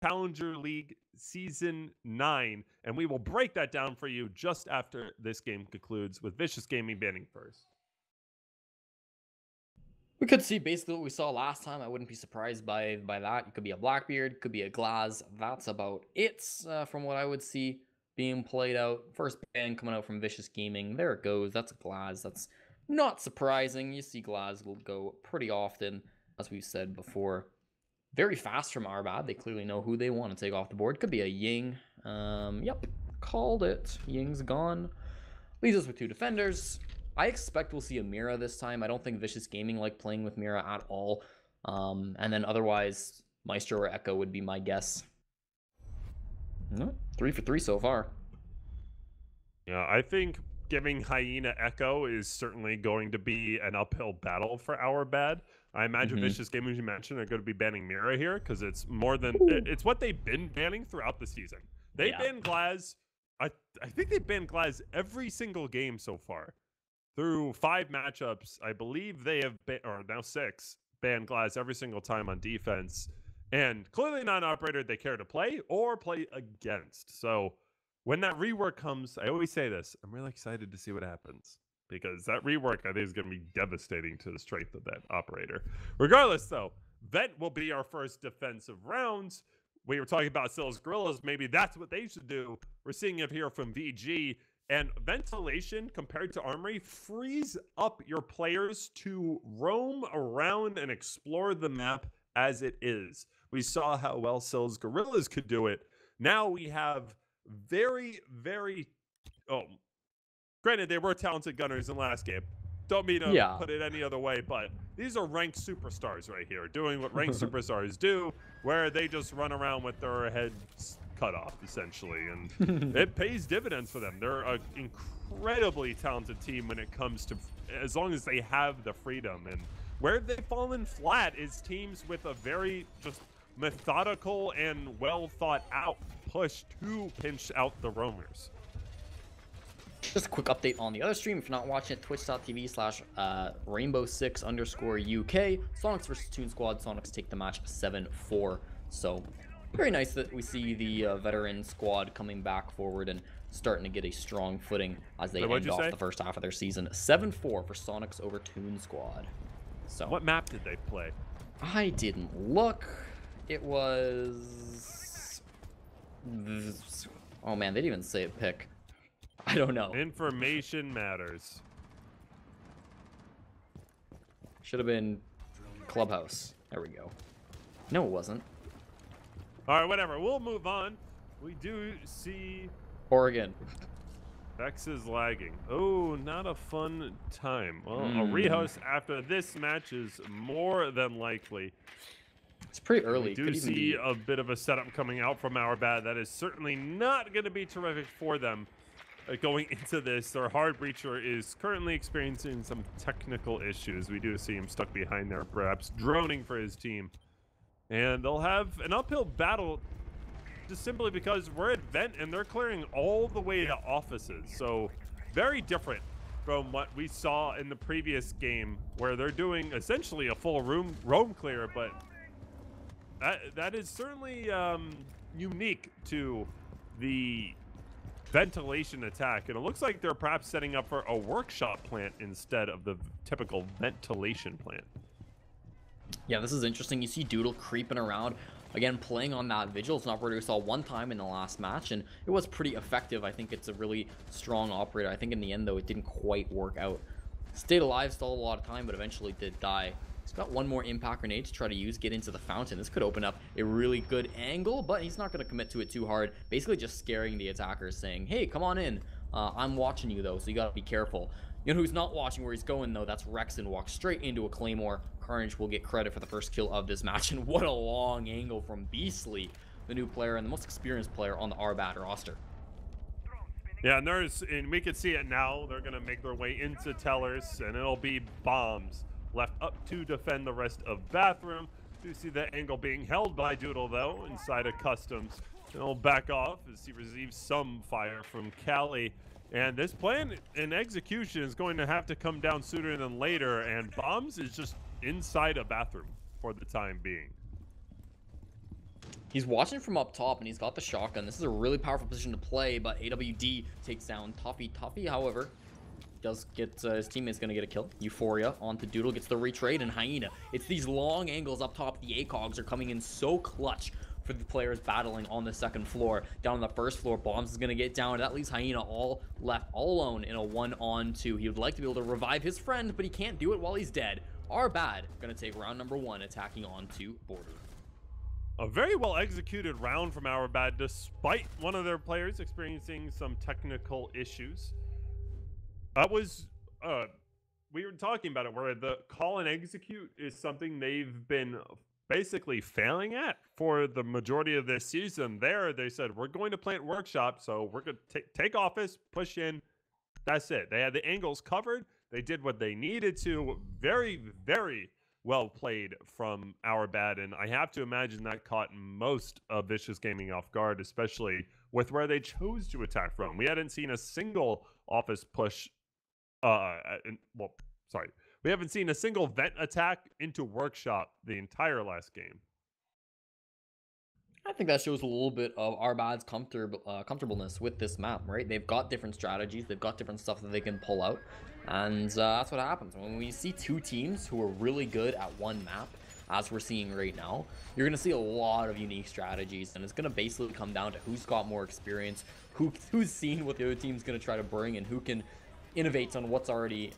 Challenger League Season 9, and we will break that down for you just after this game concludes with Vicious Gaming banning first. We could see basically what we saw last time. I wouldn't be surprised by that. It could be a Blackbeard, could be a Glaz. That's about it from what I would see being played out. First ban coming out from Vicious Gaming. There it goes. That's a Glaz. That's not surprising. You see Glaz will go pretty often, as we've said before. Very fast from Arbad. They clearly know who they want to take off the board. Could be a Ying. Yep, called it. Ying's gone. Leaves us with 2 defenders. I expect we'll see a Mira this time. I don't think Vicious Gaming like playing with Mira at all. And then otherwise, Maestro or Echo would be my guess. 3 for 3 so far. Yeah, I think giving Hyena Echo is certainly going to be an uphill battle for our bad. I imagine Vicious Gaming, as you mentioned, are going to be banning Mira here because it's more than it's what they've been banning throughout the season. They banned Glaz. I think they banned Glaz every single game so far. Through 5 matchups, I believe they have or now 6, banned Glaz every single time on defense. And clearly not an operator they care to play or play against. So when that rework comes, I always say this, I'm really excited to see what happens. Because that rework, I think, is going to be devastating to the strength of that operator. Regardless, though, Vent will be our first defensive rounds. We were talking about Sills Gorillas. Maybe that's what they should do. We're seeing it here from VG. And ventilation compared to Armory frees up your players to roam around and explore the map as it is. We saw how well Sills Gorillas could do it. Now we have very, granted, they were talented gunners in last game. Don't mean to put it any other way, but these are ranked superstars right here, doing what ranked superstars do, where they just run around with their heads cut off, essentially, and it pays dividends for them. They're an incredibly talented team when it comes to, as long as they have the freedom. And where they've fallen flat is teams with a very just methodical and well thought out push to pinch out the roamers. Just a quick update on the other stream. If you're not watching it, twitch.tv/rainbow6_UK. Sonics versus Toon Squad. Sonics take the match 7-4. So very nice that we see the veteran squad coming back forward and starting to get a strong footing as they end off the first half of their season. 7-4 for Sonics over Toon Squad. So what map did they play? I didn't look. It was... Oh man, they didn't even say a pick. I don't know. Information matters. Should have been Clubhouse. There we go. No, it wasn't. All right, whatever. We'll move on. We do see Oregon. Vex is lagging. Oh, not a fun time. Well, a rehost after this match is more than likely. It's pretty early. We do see a bit of a setup coming out from our bad. That is certainly not going to be terrific for them. Going into this, their hard breacher is currently experiencing some technical issues. We do see him stuck behind there, perhaps droning for his team. And they'll have an uphill battle just simply because we're at Vent and they're clearing all the way to offices. So very different from what we saw in the previous game where they're doing essentially a full roam clear, but that is certainly unique to the ventilation attack, and it looks like they're perhaps setting up for a workshop plant instead of the typical ventilation plant. Yeah, this is interesting. You see Doodle creeping around again, playing on that vigil. It's an operator we saw one time in the last match, and it was pretty effective. I think it's a really strong operator. I think in the end, though, it didn't quite work out. Stayed alive, stole a lot of time, but eventually did die. He's got one more impact grenade to try to use, get into the fountain. This could open up a really good angle, but he's not going to commit to it too hard. Basically just scaring the attackers, saying, hey, come on in. I'm watching you, though, so you got to be careful. You know who's not watching where he's going, though? That's Rexen. Walks straight into a Claymore. Carnage will get credit for the first kill of this match, and what a long angle from Beastly, the new player and the most experienced player on the RBAT roster. Yeah, and we can see it now. They're going to make their way into Tellers, and it'll be bombs left up to defend the rest of Bathroom. Do see the angle being held by Doodle, though, inside of Customs. And he'll back off as he receives some fire from Cali. And this plan and execution is going to have to come down sooner than later, and Bombs is just inside a Bathroom for the time being. He's watching from up top, and he's got the shotgun. This is a really powerful position to play, but AWD takes down Tuffy. Tuffy, however, does get his teammate's gonna get a kill. Euphoria onto Doodle, gets the retrade, and Hyena. It's these long angles up top. The ACOGs are coming in so clutch for the players battling on the second floor. Down on the first floor, Bombs is gonna get down. That leaves Hyena all alone in a 1-on-2. He would like to be able to revive his friend, but he can't do it while he's dead. Our bad gonna take round number 1, attacking onto Border. A very well executed round from Our Bad, despite one of their players experiencing some technical issues. That was, we were talking about it, where the call and execute is something they've been basically failing at for the majority of this season. There, they said, we're going to plant workshop, so we're going to take office, push in. That's it. They had the angles covered. They did what they needed to. Very, very well played from Our Bad, and I have to imagine that caught most of Vicious Gaming off guard, especially with where they chose to attack from. We hadn't seen a single office push, we haven't seen a single vent attack into workshop the entire last game. I think that shows a little bit of Our Bad's comfortableness with this map, right? They've got different strategies, they've got different stuff that they can pull out, and that's what happens. When we see two teams who are really good at one map, as we're seeing right now, you're going to see a lot of unique strategies, and it's going to basically come down to who's got more experience, who's seen what the other team's going to try to bring, and who can innovate on what's already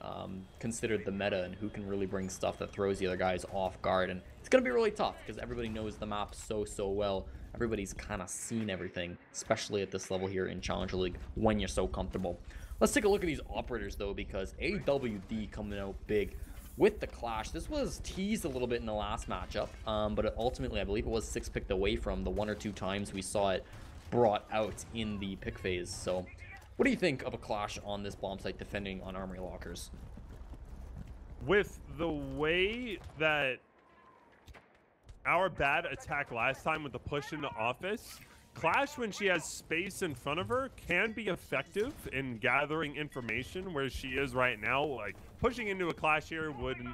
considered the meta, and who can really bring stuff that throws the other guys off guard. And it's going to be really tough because everybody knows the map so well. Everybody's kind of seen everything, especially at this level here in Challenger League when you're so comfortable. Let's take a look at these operators though, because AWD coming out big with the clash. This was teased a little bit in the last matchup, but ultimately I believe it was 6 picked away from the 1 or 2 times we saw it brought out in the pick phase. So what do you think of a clash on this bomb site defending on Armory Lockers? With the way that Our Bad attacked last time with the push into office, Clash, when she has space in front of her, can be effective in gathering information where she is right now. Like, pushing into a Clash here wouldn't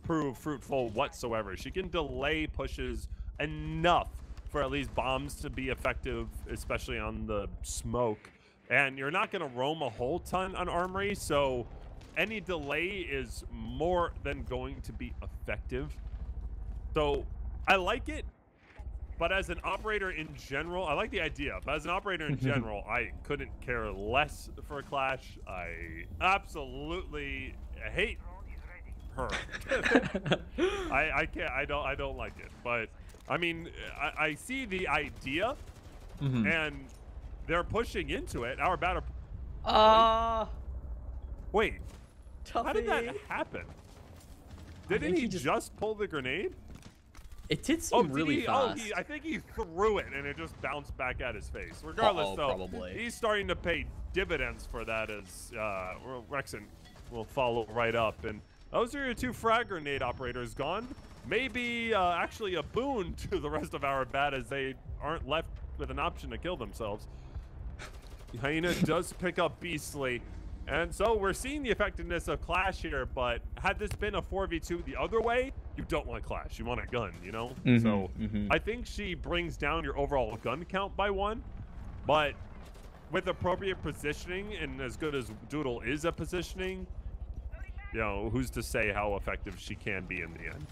prove fruitful whatsoever. She can delay pushes enough for at least bombs to be effective, especially on the smoke. And you're not going to roam a whole ton on Armory, so any delay is more than going to be effective. So I like it, but as an operator in general, I like the idea, but as an operator in general, I couldn't care less for a Clash. I absolutely hate her. I can't, I don't like it, but I mean, I see the idea, and they're pushing into it. Our batter. Wait. Tuffy. How did that happen? Didn't he just pull the grenade? It did seem really fast. I think he threw it and it just bounced back at his face. Regardless, though, probably. He's starting to pay dividends for that, as Rexen will follow right up. And those are your 2 frag grenade operators gone. Maybe actually a boon to the rest of Our Bad, as they aren't left with an option to kill themselves. Hyena does pick up Beastly. And so we're seeing the effectiveness of Clash here, but had this been a 4v2 the other way, you don't want Clash. You want a gun, you know? I think she brings down your overall gun count by 1, but with appropriate positioning, and as good as Doodle is at positioning, you know, who's to say how effective she can be in the end?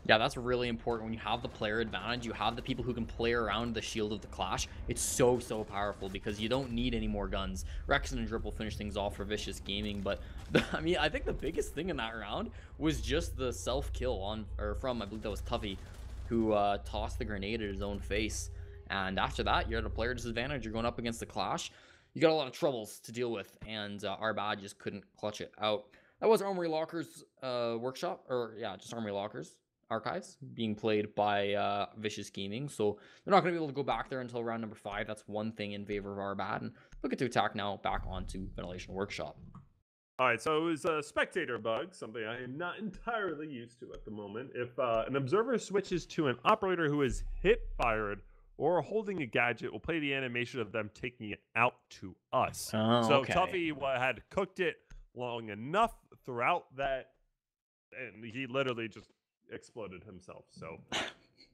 Yeah, that's really important. When you have the player advantage, you have the people who can play around the shield of the Clash. It's so powerful because you don't need any more guns. Rexen and Drip will finish things off for Vicious Gaming, but I mean, I think the biggest thing in that round was just the self-kill from, I believe that was Tuffy, who tossed the grenade at his own face. And after that, you're at a player disadvantage. You're going up against the Clash. You got a lot of troubles to deal with, and Our Bad just couldn't clutch it out. That was Armory Lockers workshop, or yeah, just Armory Lockers archives being played by Vicious Gaming, so they're not going to be able to go back there until round number 5. That's one thing in favor of Our Bad, and look at to attack now back onto Ventilation Workshop. All right, so it was a spectator bug, something I am not entirely used to at the moment. If an observer switches to an operator who is hip-fired or holding a gadget, will play the animation of them taking it out to us. So okay. Tuffy had cooked it long enough throughout that, and he literally just exploded himself. So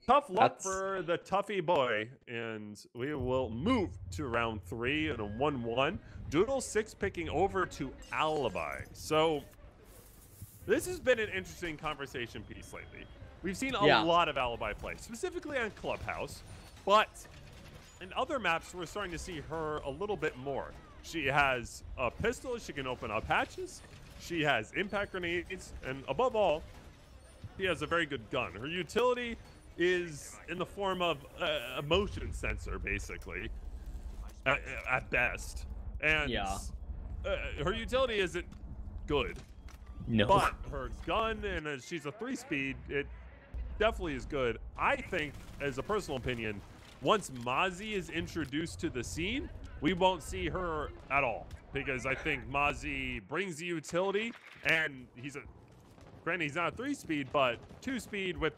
Tough luck for the Tuffy boy, and we will move to round 3 and a 1-1. Doodle 6 picking over to Alibi. So this has been an interesting conversation piece lately. We've seen a lot of Alibi play, specifically on Clubhouse, but in other maps, we're starting to see her a little bit more. She has a pistol, she can open up hatches, she has impact grenades, and above all, she has a very good gun. Her utility is in the form of a motion sensor, basically, at best. And her utility isn't good. No. But her gun, and she's a 3-speed, it definitely is good. I think, as a personal opinion, once Mozzie is introduced to the scene, we won't see her at all. Because I think Mozzie brings the utility, and granted, he's not a 3-speed, but 2-speed with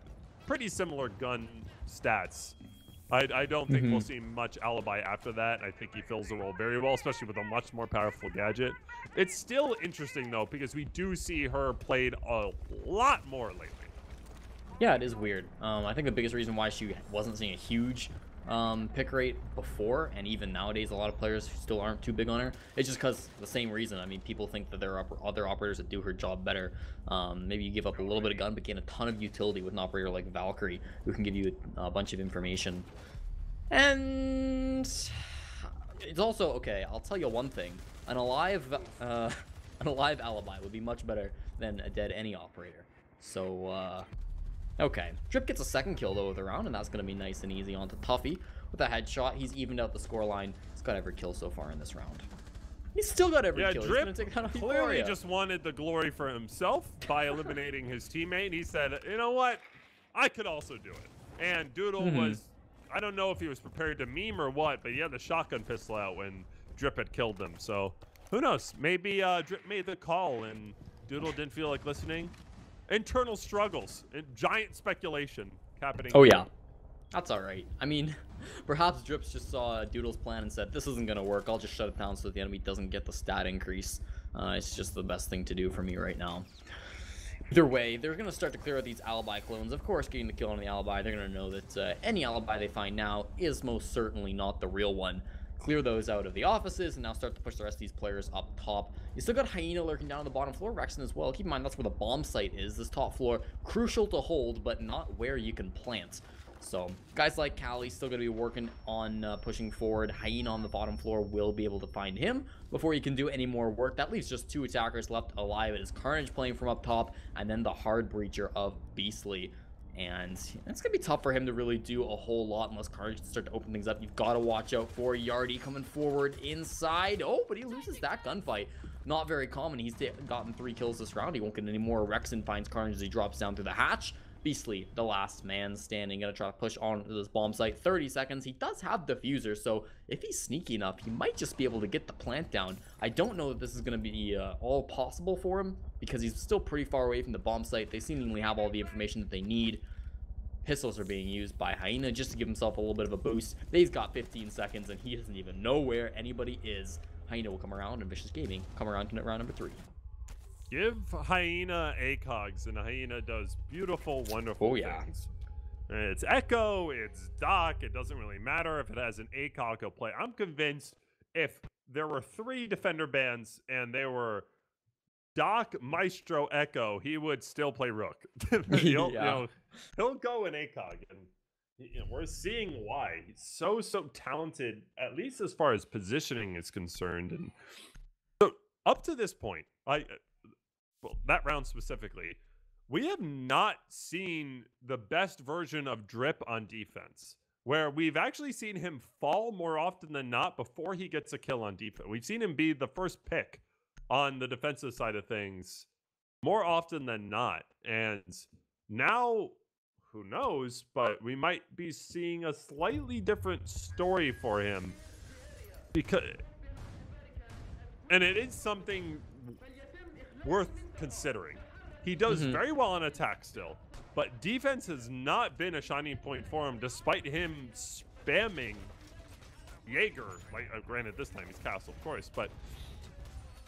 pretty similar gun stats. I don't think we'll see much Alibi after that. I think he fills the role very well, especially with a much more powerful gadget. It's still interesting, though, because we do see her played a lot more lately. Yeah, it is weird. I think the biggest reason why she wasn't seeing a huge pick rate before, and even nowadays a lot of players still aren't too big on her, it's just because the same reason. I mean, people think that there are other operators that do her job better. Maybe you give up a little bit of gun but gain a ton of utility with an operator like Valkyrie, who can give you a bunch of information. And it's also okay, I'll tell you one thing, an alive Alibi would be much better than a dead any operator. So okay, Drip gets a second kill though with the round, and that's going to be nice and easy onto Tuffy. With a headshot, he's evened out the scoreline. He's got every kill so far in this round. He's still got every kill. Drip he's take it clearly just wanted the glory for himself by eliminating his teammate. He said, you know what? I could also do it. And Doodle was, I don't know if he was prepared to meme or what, but he had the shotgun pistol out when Drip had killed him. So who knows? Maybe Drip made the call and Doodle didn't feel like listening. Internal struggles and giant speculation happening. Oh yeah, that's all right. I mean, perhaps Drips just saw Doodle's plan and said, this isn't gonna work, I'll just shut it down so that the enemy doesn't get the stat increase. It's just the best thing to do for me right now. Either way, they're gonna start to clear out these Alibi clones. Of course, getting the kill on the Alibi, they're gonna know that any Alibi they find now is most certainly not the real one. Clear those out of the offices and now start to push the rest of these players up top. You still got Hyena lurking down on the bottom floor, Rexon as well. Keep in mind that's where the bomb site is. This top floor, crucial to hold, but not where you can plant. So guys like Callie still going to be working on pushing forward. Hyena on the bottom floor will be able to find him before he can do any more work. That leaves just 2 attackers left alive. It is Carnage playing from up top, and then the hard breacher of Beastly. And it's going to be tough for him to really do a whole lot unless Carnage can start to open things up. You've got to watch out for Yardy coming forward inside. Oh, but he loses that gunfight. Not very common. He's gotten 3 kills this round. He won't get any more. Rexon finds Carnage as he drops down through the hatch. Beastly, the last man standing, gonna try to push on to this bomb site. 30 seconds. He does have diffuser, so if he's sneaky enough, he might just be able to get the plant down. I don't know that this is gonna be all possible for him because he's still pretty far away from the bomb site. They seemingly have all the information that they need. Pistols are being used by Hyena just to give himself a little bit of a boost. He's got 15 seconds and he doesn't even know where anybody is. Hyena will come around and Vicious Gaming come around to round number 3. Give Hyena ACOGs, and Hyena does beautiful, wonderful things. It's Echo, it's Doc, it doesn't really matter if it has an ACOG he'll play. I'm convinced if there were 3 defender bands and they were Doc, Maestro, Echo, he would still play Rook. You know, he'll go in ACOG, and we're seeing why. He's so talented, at least as far as positioning is concerned. And so up to this point, well, that round specifically, we have not seen the best version of Drip on defense, where we've actually seen him fall more often than not before he gets a kill on defense. We've seen him be the first pick on the defensive side of things more often than not. And now, who knows, but we might be seeing a slightly different story for him. And it is something worth considering. He does very well on attack still, but defense has not been a shining point for him, despite him spamming Jaeger. Like, granted, this time he's Castle, of course, but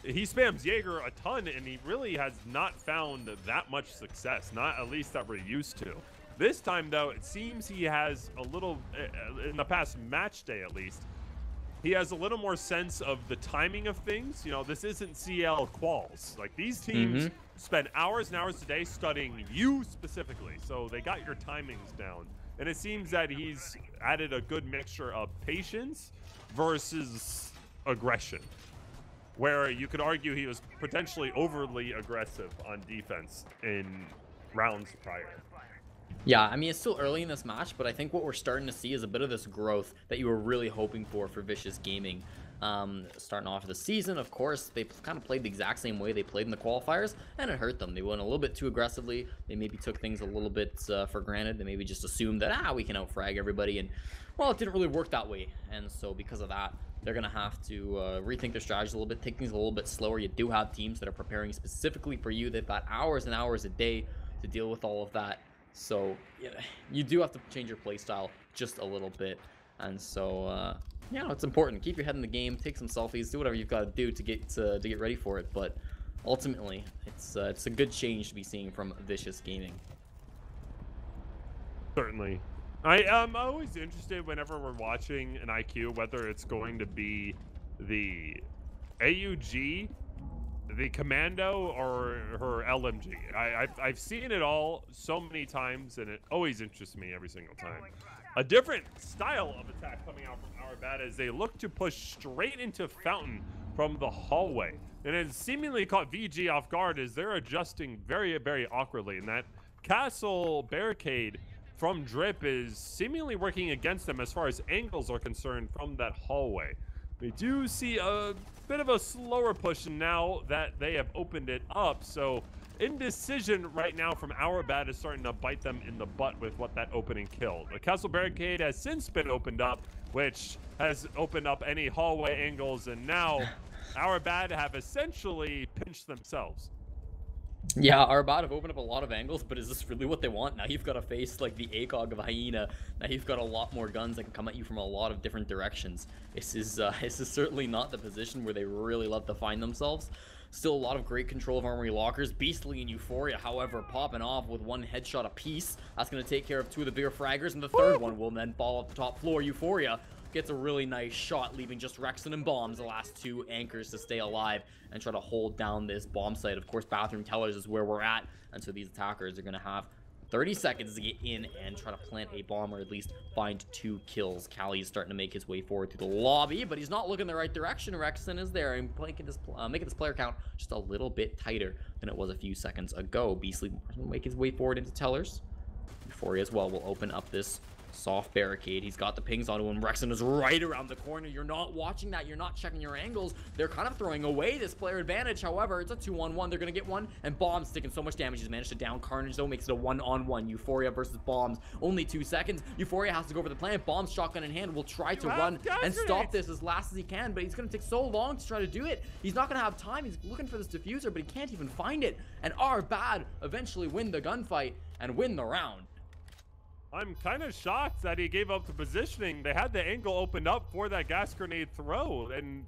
he spams Jaeger a ton, and he really has not found that much success, not at least that we're used to. This time, though, it seems he has a little, in the past match day at least, he has a little more sense of the timing of things. You know, this isn't CL quals. Like, these teams spend hours and hours a day studying you specifically, so they got your timings down. And it seems that he's added a good mixture of patience versus aggression, where you could argue he was potentially overly aggressive on defense in rounds prior. Yeah, I mean, it's still early in this match, but I think what we're starting to see is a bit of this growth that you were really hoping for Vicious Gaming. Starting off the season, of course, they kind of played the exact same way they played in the qualifiers, and it hurt them. They went a little bit too aggressively. They maybe took things a little bit for granted. They maybe just assumed that, we can outfrag everybody, and, well, it didn't really work that way. And so because of that, they're going to have to rethink their strategy a little bit, take things a little bit slower. You do have teams that are preparing specifically for you. They've got hours and hours a day to deal with all of that. So yeah, you do have to change your play style just a little bit. And so, yeah, it's important. Keep your head in the game, take some selfies, do whatever you've got to do to get ready for it. But ultimately, it's a good change to be seeing from Vicious Gaming. Certainly. I'm always interested whenever we're watching an IQ, whether it's going to be the AUG, the Commando, or her LMG. I've seen it all so many times, and it always interests me every single time. A different style of attack coming out from Our Bad as they look to push straight into Fountain from the hallway. And it seemingly caught VG off guard as they're adjusting very, very awkwardly. And that castle barricade from Drip is seemingly working against them as far as angles are concerned from that hallway. We do see a bit of a slower push now that they have opened it up. So indecision right now from Our Bad is starting to bite them in the butt with what that opening killed. The castle barricade has since been opened up, which has opened up any hallway angles, and now Our Bad have essentially pinched themselves. Yeah, Our Bad have opened up a lot of angles, but is this really what they want? Now you've got to face like the ACOG of Hyena. Now you've got a lot more guns that can come at you from a lot of different directions. This is certainly not the position where they really love to find themselves. Still a lot of great control of armory lockers. Beastly and Euphoria, however, popping off with one headshot apiece. That's going to take care of two of the bigger fraggers, and the third one will then fall up the top floor. Euphoria gets a really nice shot, leaving just Rexon and Bombs, the last two anchors, to stay alive and try to hold down this bomb site. Of course, Bathroom Tellers is where we're at, and so these attackers are going to have 30 seconds to get in and try to plant a bomb, or at least find 2 kills. Callie is starting to make his way forward to the lobby, but he's not looking the right direction. Rexon is there and making this player count just a little bit tighter than it was a few seconds ago. Beastly will make his way forward into Tellers. Euphoria as well will open up this soft barricade. He's got the pings onto him. Rexon is right around the corner. You're not watching that. You're not checking your angles. They're kind of throwing away this player advantage. However, it's a 2-on-1. They're going to get one, and Bombs taking so much damage. He's managed to down Carnage, though, makes it a 1-on-1. Euphoria versus Bombs. Only 2 seconds. Euphoria has to go for the plant. Bombs, shotgun in hand, will try to run and stop this as last as he can, but he's going to take so long to try to do it. He's not going to have time. He's looking for this diffuser, but he can't even find it. And Our Bad eventually win the gunfight and win the round. I'm kind of shocked that he gave up the positioning. They had the angle opened up for that gas grenade throw, and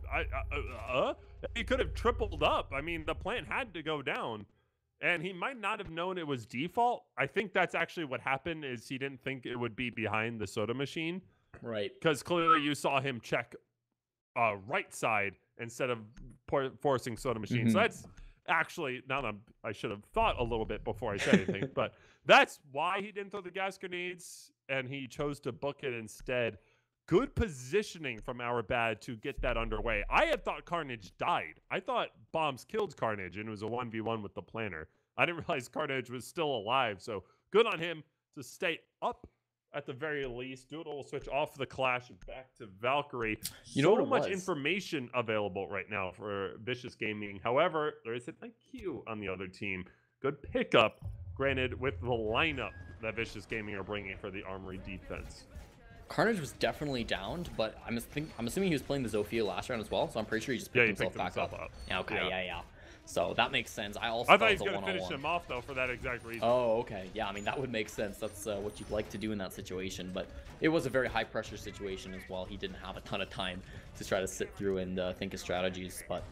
he could have tripled up. I mean, the plant had to go down, and he might not have known it was default. I think that's actually what happened, is he didn't think it would be behind the soda machine. Right. Because clearly you saw him check right side instead of forcing soda machine. So that's actually, now that I should have thought a little bit before I said anything, but that's why he didn't throw the gas grenades, and he chose to book it instead. Good positioning from Our Bad to get that underway. I had thought Carnage died. I thought Bombs killed Carnage, and it was a 1v1 with the planner. I didn't realize Carnage was still alive, so good on him to stay up at the very least. Doodle will switch off the Clash and back to Valkyrie. So much information available right now for Vicious Gaming. However, there is an IQ on the other team. Good pickup, granted, with the lineup that Vicious Gaming are bringing for the Armory defense. Carnage was definitely downed, but I'm assuming he was playing the Zofia last round as well, so I'm pretty sure he just picked himself back up. Yeah, okay, yeah. So that makes sense. I thought he was going to finish him off, though, for that exact reason. Oh, okay. Yeah, I mean, that would make sense. That's what you'd like to do in that situation. But it was a very high-pressure situation as well. He didn't have a ton of time to try to sit through and think of strategies. But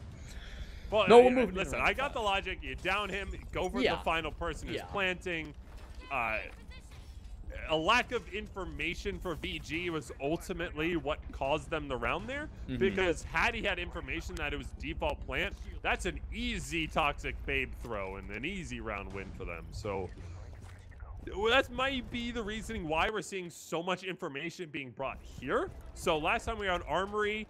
well, no, we'll move. Listen, I got the logic. You down him, go for the final person who's planting. a lack of information for VG was ultimately what caused them the round there. Because had he had information that it was default plant, that's an easy toxic Babe throw and an easy round win for them. So that might be the reasoning why we're seeing so much information being brought here. So last time we were on Armory,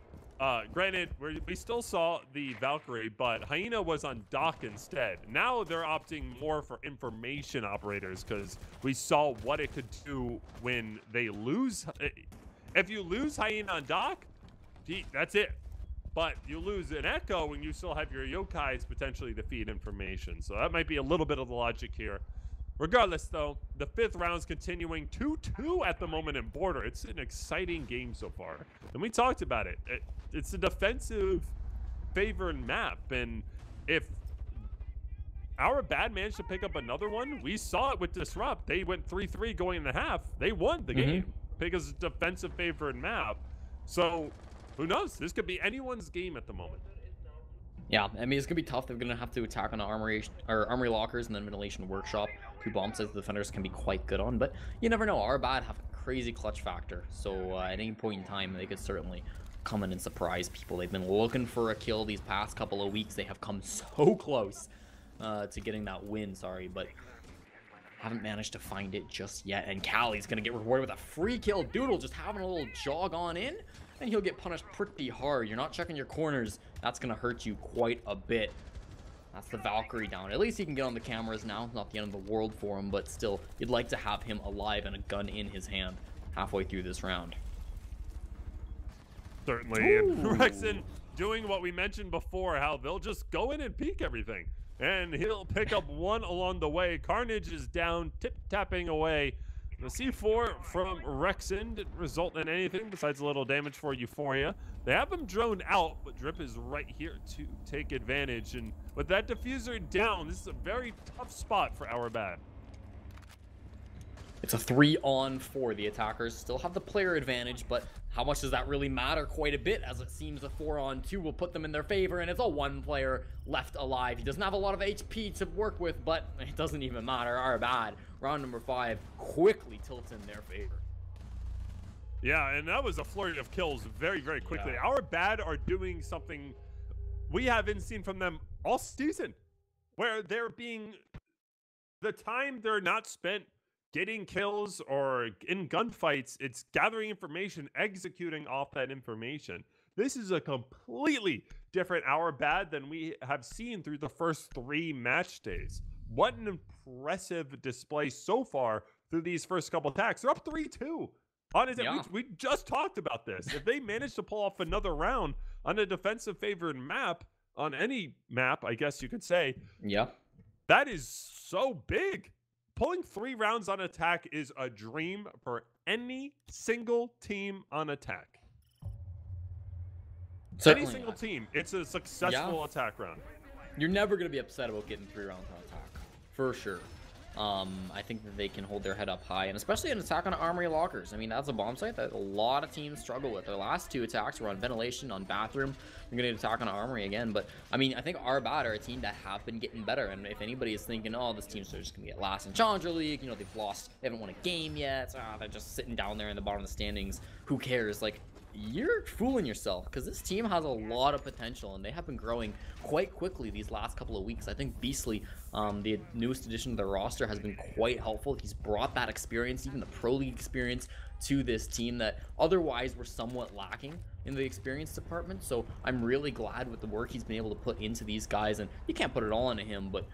granted, we still saw the Valkyrie, but Hyena was on Dock instead. Now they're opting more for information operators because we saw what it could do when they lose. If you lose Hyena on Dock, that's it. But you lose an Echo and you still have your Yokais potentially to feed information. So that might be a little bit of the logic here. Regardless, though, the 5th round's continuing 2-2 at the moment in Border. It's an exciting game so far. And we talked about it. It's a defensive favored map. And if our bad managed to pick up another one, we saw it with Disrupt. They went 3-3 going in the half. They won the game because it's a defensive favored map. So who knows? This could be anyone's game at the moment. Yeah, I mean, it's going to be tough. They're going to have to attack on the Armory Lockers and then Ventilation Workshop. 2 bomb sites the defenders can be quite good on, but you never know. Arbad have a crazy clutch factor, so at any point in time, they could certainly come in and surprise people. They've been looking for a kill these past couple of weeks. They have come so close to getting that win, but haven't managed to find it just yet. And Callie's going to get rewarded with a free kill. Doodle just having a little jog on in, and he'll get punished pretty hard. You're not checking your corners. That's going to hurt you quite a bit. That's the Valkyrie down. At least he can get on the cameras now. Not the end of the world for him, but still, you'd like to have him alive and a gun in his hand halfway through this round. Certainly. And Rexen doing what we mentioned before, how they'll just go in and peek everything. And he'll pick up one along the way. Carnage is down, tip-tapping away. The C4 from Rexen didn't result in anything besides a little damage for Euphoria. They have him droned out, but Drip is right here to take advantage. And with that diffuser down, this is a very tough spot for our bad. It's a 3-on-4. The attackers still have the player advantage, but how much does that really matter? Quite a bit, as it seems the 4-on-2 will put them in their favor, and it's a 1 player left alive. He doesn't have a lot of HP to work with, but it doesn't even matter. Our bad. Round number 5 quickly tilts in their favor. Yeah, and that was a flurry of kills very, very quickly. Yeah. Our bad are doing something we haven't seen from them all season, where they're being... The time they're not spent getting kills or in gunfights, it's gathering information, executing off that information. This is a completely different our bad than we have seen through the first 3 match days. What an impressive display so far through these first couple attacks. They're up 3-2. Honestly, we just talked about this. If they manage to pull off another round on a defensive favored map, on any map, I guess you could say, that is so big. Pulling 3 rounds on attack is a dream for any single team on attack. Certainly any single team, it's a successful attack round. You're never going to be upset about getting 3 rounds on attack, for sure. I think that they can hold their head up high, and especially an attack on Armory Lockers. I mean, that's a bomb site that a lot of teams struggle with. Their last 2 attacks were on Ventilation, on Bathroom. You're going to attack on Armory again, but I mean, I think our bad are a team that have been getting better, and if anybody is thinking, oh, this team's just going to get last in Challenger League, you know, they haven't won a game yet, so, they're just sitting down there in the bottom of the standings, who cares? Like, you're fooling yourself, because this team has a lot of potential, and they have been growing quite quickly these last couple of weeks. I think Beastly, the newest addition to the roster, has been quite helpful. He's brought that experience, even the Pro League experience, to this team that otherwise were somewhat lacking in the experience department. So I'm really glad with the work he's been able to put into these guys, and you can't put it all into him, but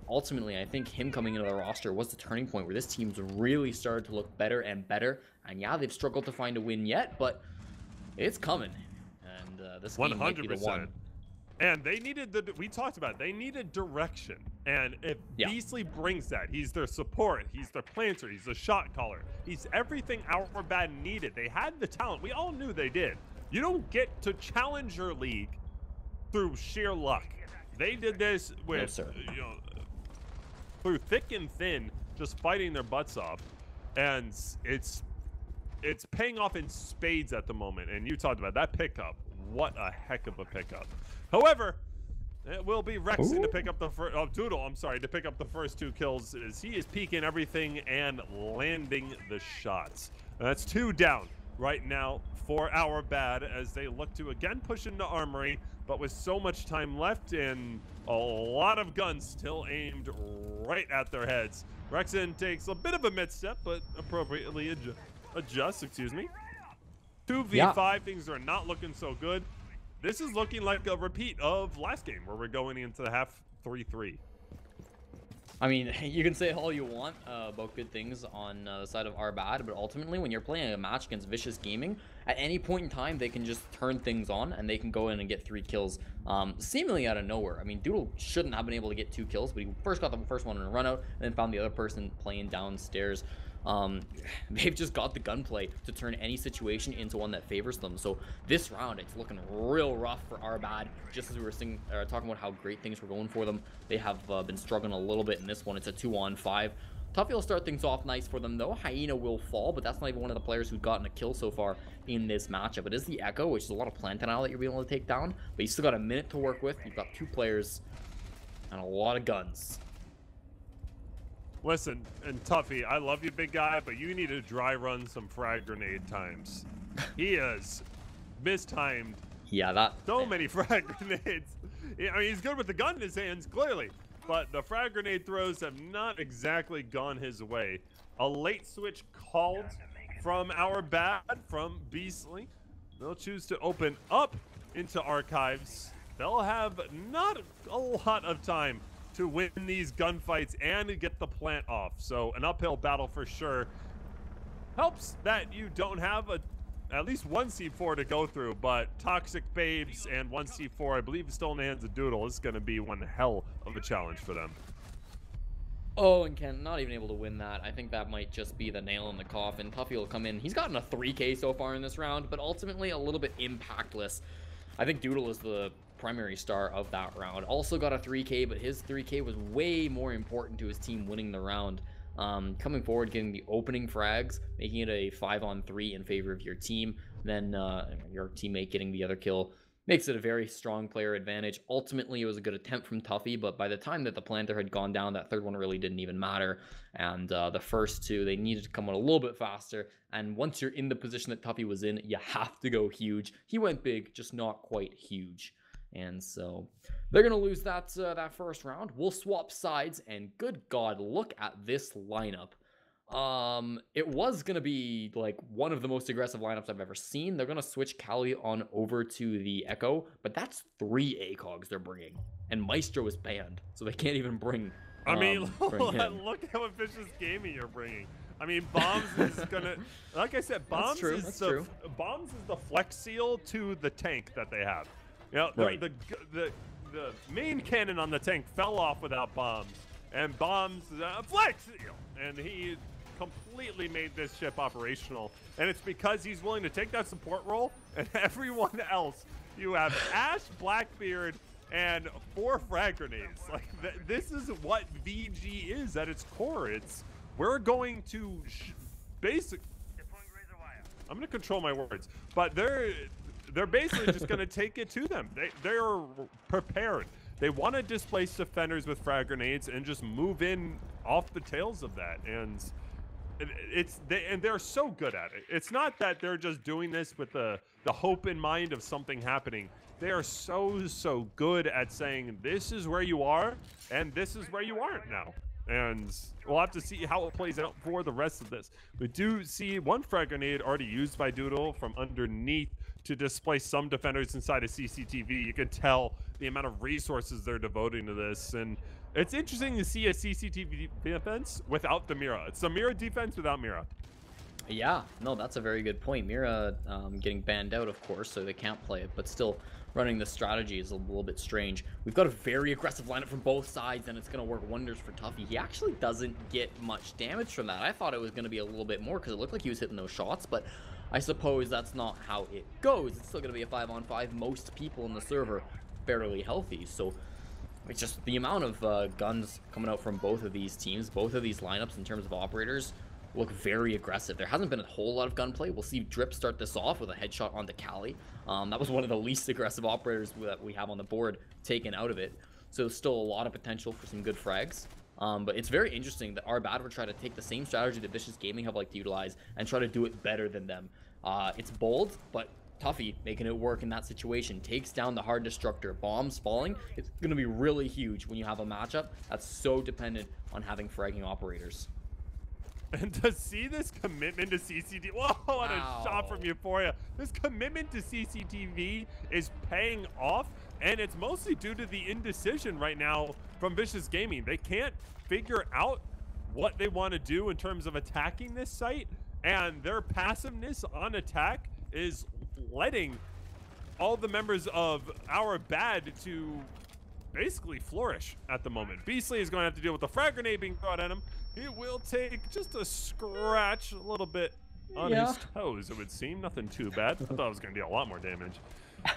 ultimately I think him coming into the roster was the turning point where this team's really started to look better and better. And yeah, they've struggled to find a win yet, but it's coming, and this game might be the one. And they needed we talked about it, they needed direction. And if Beastly brings that, he's their support, he's their planter, he's the shot caller, he's everything our bad needed. They had the talent, we all knew they did. You don't get to Challenger League through sheer luck. They did this with, you know, through thick and thin, just fighting their butts off. And it's paying off in spades at the moment, and you talked about that pickup. What a heck of a pickup. However, It will be Rexon to pick up the first. Oh, Doodle, I'm sorry, to pick up the first 2 kills as he is peeking everything and landing the shots. That's 2 down right now for our bad as they look to again push into Armory, but with so much time left and a lot of guns still aimed right at their heads. Rexon takes a bit of a misstep, but appropriately adjusts, excuse me. 2v5, things are not looking so good. This is looking like a repeat of last game where we're going into the half 3-3. I mean, you can say all you want about good things on the side of our bad, but ultimately when you're playing a match against Vicious Gaming, at any point in time they can just turn things on and they can go in and get 3 kills seemingly out of nowhere. I mean, Doodle shouldn't have been able to get 2 kills, but he first got the first one in a run out and then found the other person playing downstairs. They've just got the gunplay to turn any situation into one that favors them. So this round, it's looking real rough for our bad. Just as we were talking about how great things were going for them, they have been struggling a little bit in this one. It's a 2-on-5. Tuffy will start things off nice for them, though. Hyena will fall, but that's not even one of the players who's gotten a kill so far in this matchup. It is the Echo, which is a lot of plant denial that you're being able to take down, but you still got a minute to work with. You've got 2 players and a lot of guns. Listen, and Tuffy, I love you, big guy, but you need to dry run some frag grenade times. He has mistimed so many frag grenades. I mean, he's good with the gun in his hands, clearly, but the frag grenade throws have not exactly gone his way. A late switch called from our bad, from Beastly. They'll choose to open up into Archives. They'll have not a lot of time to win these gunfights and get the plant off. So an uphill battle for sure. Helps that you don't have at least 1 C4 to go through, but Toxic Babes and 1 C4, I believe, still in the hands of Doodle, is going to be one hell of a challenge for them. Oh, and Ken not even able to win that. I think that might just be the nail in the coffin. Tuffy will come in. He's gotten a 3K so far in this round, but ultimately a little bit impactless. I think Doodle is the primary star of that round. Also got a 3K, but his 3K was way more important to his team winning the round. Coming forward, getting the opening frags, making it a 5-on-3 in favor of your team, then your teammate getting the other kill makes it a very strong player advantage. Ultimately, it was a good attempt from Tuffy, but by the time that the planter had gone down, that third one really didn't even matter. And the first 2, they needed to come out a little bit faster. And once you're in the position that Tuffy was in, you have to go huge. He went big, just not quite huge. And so they're going to lose that first round. We'll swap sides, and good God, look at this lineup. It was going to be like one of the most aggressive lineups I've ever seen. They're going to switch Kali on over to the Echo, but that's 3 ACOGs they're bringing. And Maestro is banned, so they can't even bring I mean, look how Vicious Gaming you're bringing. I mean, Bombs is gonna, like I said, Bombs is the flex seal to the tank that they have. You know, the main cannon on the tank fell off without Bombs, and Bombs flex seal, and he completely made this ship operational. And it's because he's willing to take that support role, and everyone else, you have Ash, Blackbeard, and 4 frag grenades. Like this is what VG is at its core. It's we're going to I'm gonna control my words, but they're basically just gonna take it to them. They're prepared. They want to displace defenders with frag grenades and just move in off the tails of that. And they're so good at it. It's not that they're just doing this with the hope in mind of something happening. They are so good at saying this is where you are and this is where you aren't now. And we'll have to see how it plays out for the rest of this. We do see 1 frag grenade already used by Doodle from underneath to displace some defenders inside of CCTV. You can tell the amount of resources they're devoting to this. And it's interesting to see a CCTV defense without the Mira. It's a Mira defense without Mira. Yeah, no, that's a very good point. Mira getting banned out, of course, so they can't play it, but still running the strategy is a little bit strange. We've got a very aggressive lineup from both sides, and it's going to work wonders for Tuffy. He actually doesn't get much damage from that. I thought it was going to be a little bit more because it looked like he was hitting those shots, but I suppose that's not how it goes. It's still going to be a 5-on-5. Most people in the server fairly healthy, so it's just the amount of guns coming out from both of these teams, both of these lineups in terms of operators. look very aggressive. There hasn't been a whole lot of gunplay. We'll see Drip start this off with a headshot onto Cali. That was one of the least aggressive operators that we have on the board taken out of it. So still a lot of potential for some good frags. But it's very interesting that our bad would try to take the same strategy that Vicious Gaming have liked to utilize and try to do it better than them. It's bold, but Tuffy making it work in that situation. Takes down the hard destructor. Bombs falling. It's going to be really huge when you have a matchup that's so dependent on having fragging operators. And to see this commitment to CCTV, whoa, what a shot from Euphoria. This commitment to CCTV is paying off, and it's mostly due to the indecision right now from Vicious Gaming. They can't figure out what they want to do in terms of attacking this site, and their passiveness on attack is letting all the members of our bad to basically flourish at the moment. Beastly is going to have to deal with the frag grenade being brought at him. He will take just a scratch, a little bit on his toes, it would seem. Nothing too bad. I thought it was going to be a lot more damage.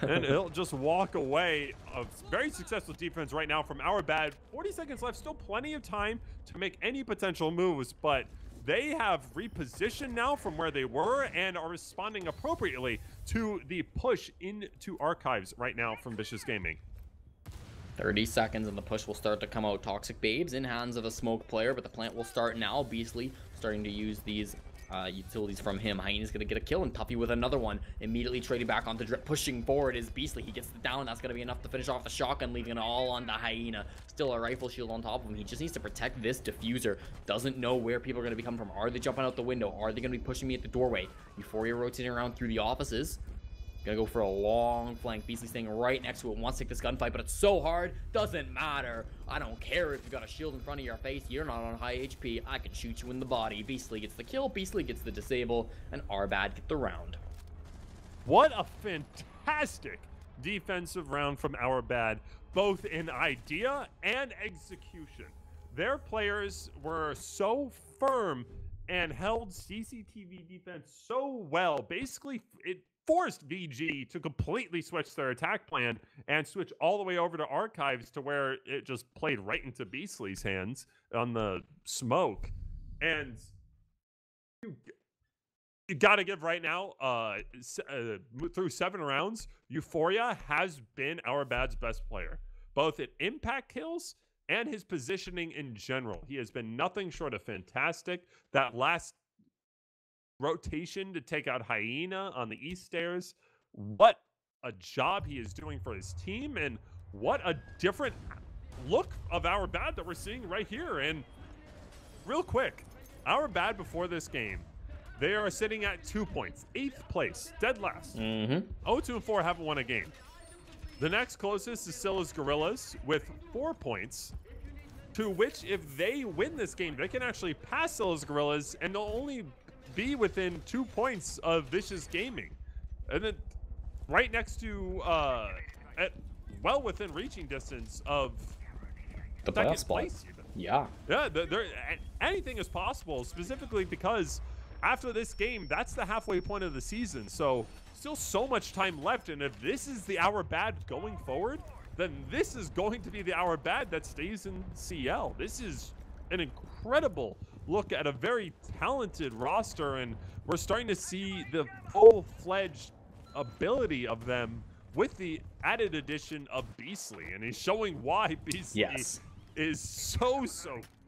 And he'll just walk away. A very successful defense right now from our bad. 40 seconds left, still plenty of time to make any potential moves, but they have repositioned now from where they were and are responding appropriately to the push into Archives right now from Vicious Gaming. 30 seconds and the push will start to come out. Toxic Babes in hands of a smoke player, but the plant will start now. Beastly starting to use these utilities from him. Hyena's going to get a kill, and Tuffy with another one. Immediately trading back onto Drip. Pushing forward is Beastly. He gets the down. That's going to be enough to finish off the shotgun, leaving it all on the Hyena. Still a rifle shield on top of him. He just needs to protect this diffuser. Doesn't know where people are going to be coming from. Are they jumping out the window? Are they going to be pushing me at the doorway? Euphoria rotating around through the offices. Gonna go for a long flank. Beastly staying right next to it. Wants to take this gunfight, but it's so hard. Doesn't matter. I don't care if you got a shield in front of your face. You're not on high HP. I can shoot you in the body. Beastly gets the kill. Beastly gets the disable. And Arbad get the round. What a fantastic defensive round from our bad, both in idea and execution. Their players were so firm and held CCTV defense so well. Basically, it forced VG to completely switch their attack plan and switch all the way over to Archives, to where it just played right into Beastly's hands on the smoke. And you got to give right now, through 7 rounds, Euphoria has been our bad's best player, both at impact kills and his positioning in general. He has been nothing short of fantastic. That last rotation to take out Hyena on the east stairs, what a job he is doing for his team, and what a different look of our bad that we're seeing right here. And real quick, our bad before this game, they are sitting at 2 points, 8th place, dead last. 0-2-4 haven't won a game. The next closest is Scylla's Gorillas with 4 points, to which if they win this game, they can actually pass Scylla's Gorillas, and they'll only be within 2 points of Vicious Gaming. And then right next to, well within reaching distance of the playoff spot. Yeah, anything is possible, specifically because after this game, that's the halfway point of the season. So still so much time left, and if this is the our bad going forward, then this is going to be the our bad that stays in CL. This is an incredible look at a very talented roster, and we're starting to see the full-fledged ability of them with the added addition of Beastly, and he's showing why Beastly is so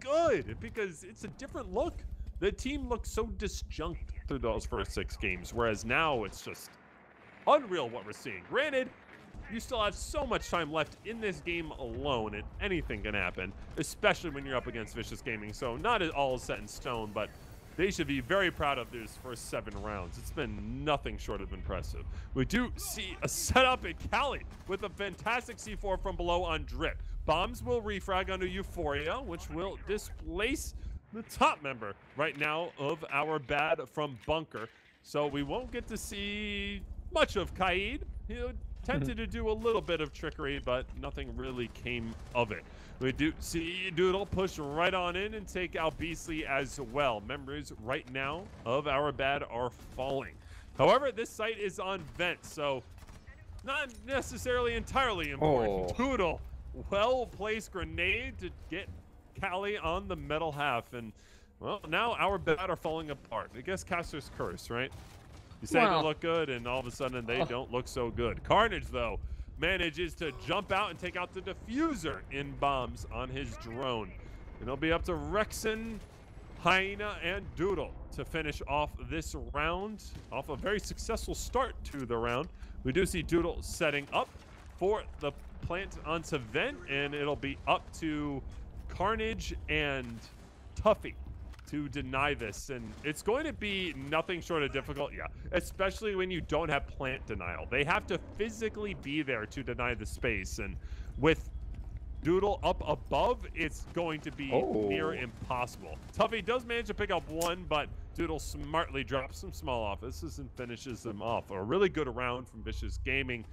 good, because it's a different look. The team looked so disjunct through those first 6 games, whereas now it's just unreal what we're seeing. Granted, you still have so much time left in this game alone, and anything can happen, especially when you're up against Vicious Gaming. So not at all set in stone, but they should be very proud of these first 7 rounds. It's been nothing short of impressive. We do see a setup at Cali with a fantastic C4 from below on Drip. Bombs will refrag onto Euphoria, which will displace the top member right now of our bad from Bunker. So we won't get to see much of Kaid. He attempted to do a little bit of trickery, but nothing really came of it. We do see Doodle push right on in and take out Beastly as well. Members right now of our bad are falling. However, this site is on vent, so not necessarily entirely important. Doodle, well-placed grenade to get Cali on the metal half, and Well, now our bad are falling apart. I guess Caster's curse, right? You say they look good, and all of a sudden they don't look so good. Carnage, though, manages to jump out and take out the diffuser in bombs on his drone. And it'll be up to Rexen, Hyena, and Doodle to finish off this round. Off a very successful start to the round. We do see Doodle setting up for the plant onto Vent, and it'll be up to Carnage and Tuffy to deny this, and it's going to be nothing short of difficult, especially when you don't have plant denial. They have to physically be there to deny the space, and with Doodle up above, it's going to be near impossible. Tuffy does manage to pick up one, but Doodle smartly drops some small offices and finishes them off. A really good round from Vicious Gaming.